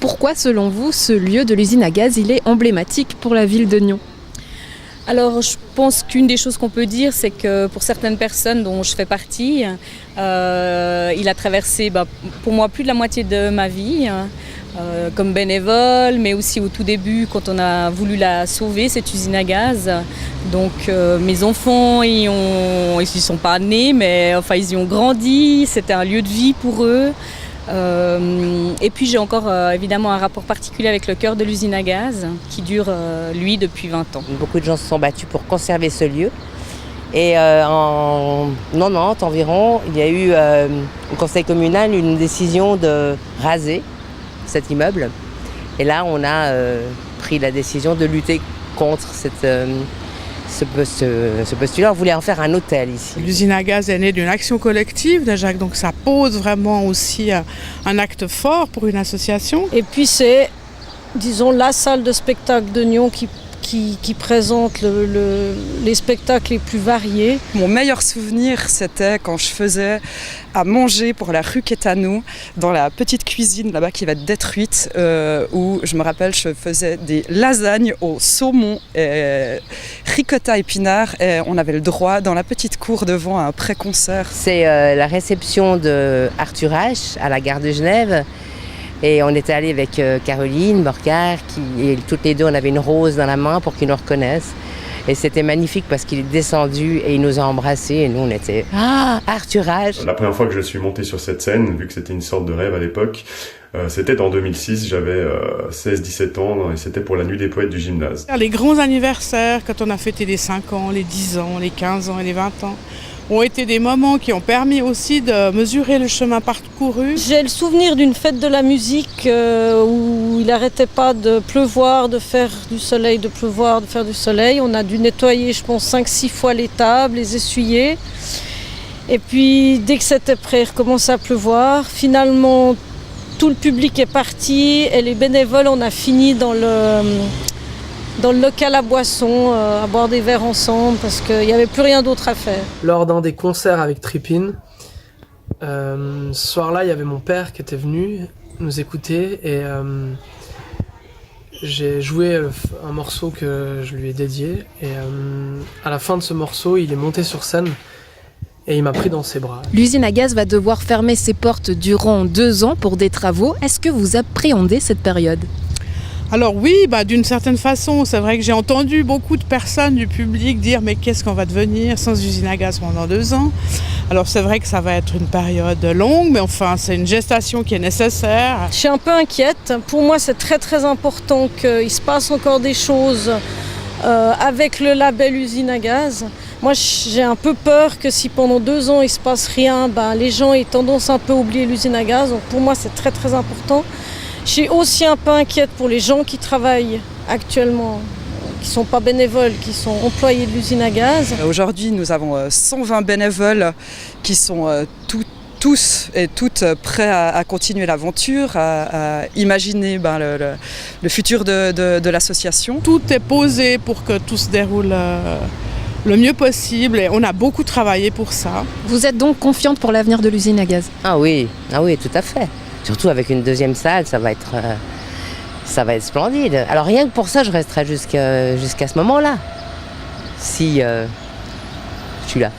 Pourquoi, selon vous, ce lieu de l'usine à gaz, il est emblématique pour la ville de Nyon ? Alors, je pense qu'une des choses qu'on peut dire, c'est que pour certaines personnes dont je fais partie, il a traversé pour moi plus de la moitié de ma vie, comme bénévole, mais aussi au tout début quand on a voulu la sauver, cette usine à gaz. Donc mes enfants, ils ne sont pas nés, mais enfin, ils y ont grandi, c'était un lieu de vie pour eux. Et puis j'ai encore évidemment un rapport particulier avec le cœur de l'usine à gaz qui dure lui depuis 20 ans. Beaucoup de gens se sont battus pour conserver ce lieu et en 90 environ, il y a eu au conseil communal une décision de raser cet immeuble et là on a pris la décision de lutter contre ce postulat. On voulait en faire un hôtel ici. L'usine à gaz est née d'une action collective déjà, donc ça pose vraiment aussi un acte fort pour une association. Et puis c'est, disons, la salle de spectacle de Nyon qui présente les spectacles les plus variés. Mon meilleur souvenir, c'était quand je faisais à manger pour la rue Quétanou, dans la petite cuisine là-bas qui va être détruite, où je me rappelle, je faisais des lasagnes au saumon et ricotta épinards, et on avait le droit dans la petite cour devant un pré-concert. C'est la réception de Arthur H à la gare de Genève. Et on était allé avec Caroline Morcar, et toutes les deux on avait une rose dans la main pour qu'ils nous reconnaissent. Et c'était magnifique parce qu'il est descendu et il nous a embrassés et nous on était « Ah, Arthur H !» La première fois que je suis monté sur cette scène, vu que c'était une sorte de rêve à l'époque, c'était en 2006, j'avais 16-17 ans et c'était pour la nuit des poètes du gymnase. Les grands anniversaires, quand on a fêté les 5 ans, les 10 ans, les 15 ans et les 20 ans, ont été des moments qui ont permis aussi de mesurer le chemin parcouru. J'ai le souvenir d'une fête de la musique où il n'arrêtait pas de pleuvoir, de faire du soleil, de pleuvoir, de faire du soleil. On a dû nettoyer, je pense, 5-6 fois les tables, les essuyer. Et puis, dès que c'était prêt, il recommençait à pleuvoir. Finalement, tout le public est parti et les bénévoles, on a fini dans le local à boissons, à boire des verres ensemble parce qu'il n'y avait plus rien d'autre à faire. Lors d'un des concerts avec Trippin, ce soir-là, il y avait mon père qui était venu nous écouter et j'ai joué un morceau que je lui ai dédié et à la fin de ce morceau, il est monté sur scène et il m'a pris dans ses bras. L'usine à gaz va devoir fermer ses portes durant 2 ans pour des travaux. Est-ce que vous appréhendez cette période ? Alors oui, d'une certaine façon, c'est vrai que j'ai entendu beaucoup de personnes du public dire « mais qu'est-ce qu'on va devenir sans usine à gaz pendant 2 ans ?» Alors c'est vrai que ça va être une période longue, mais enfin c'est une gestation qui est nécessaire. Je suis un peu inquiète. Pour moi, c'est très très important qu'il se passe encore des choses avec le label usine à gaz. Moi, j'ai un peu peur que si pendant 2 ans il ne se passe rien, les gens aient tendance un peu à oublier l'usine à gaz. Donc pour moi, c'est très très important. Je suis aussi un peu inquiète pour les gens qui travaillent actuellement, qui ne sont pas bénévoles, qui sont employés de l'usine à gaz. Aujourd'hui, nous avons 120 bénévoles qui sont tous et toutes prêts à continuer l'aventure, à imaginer le futur de l'association. Tout est posé pour que tout se déroule le mieux possible et on a beaucoup travaillé pour ça. Vous êtes donc confiante pour l'avenir de l'usine à gaz ? Ah oui, tout à fait. Surtout avec une deuxième salle, ça va être splendide. Alors rien que pour ça, je resterai jusqu'à ce moment-là. Si je suis là.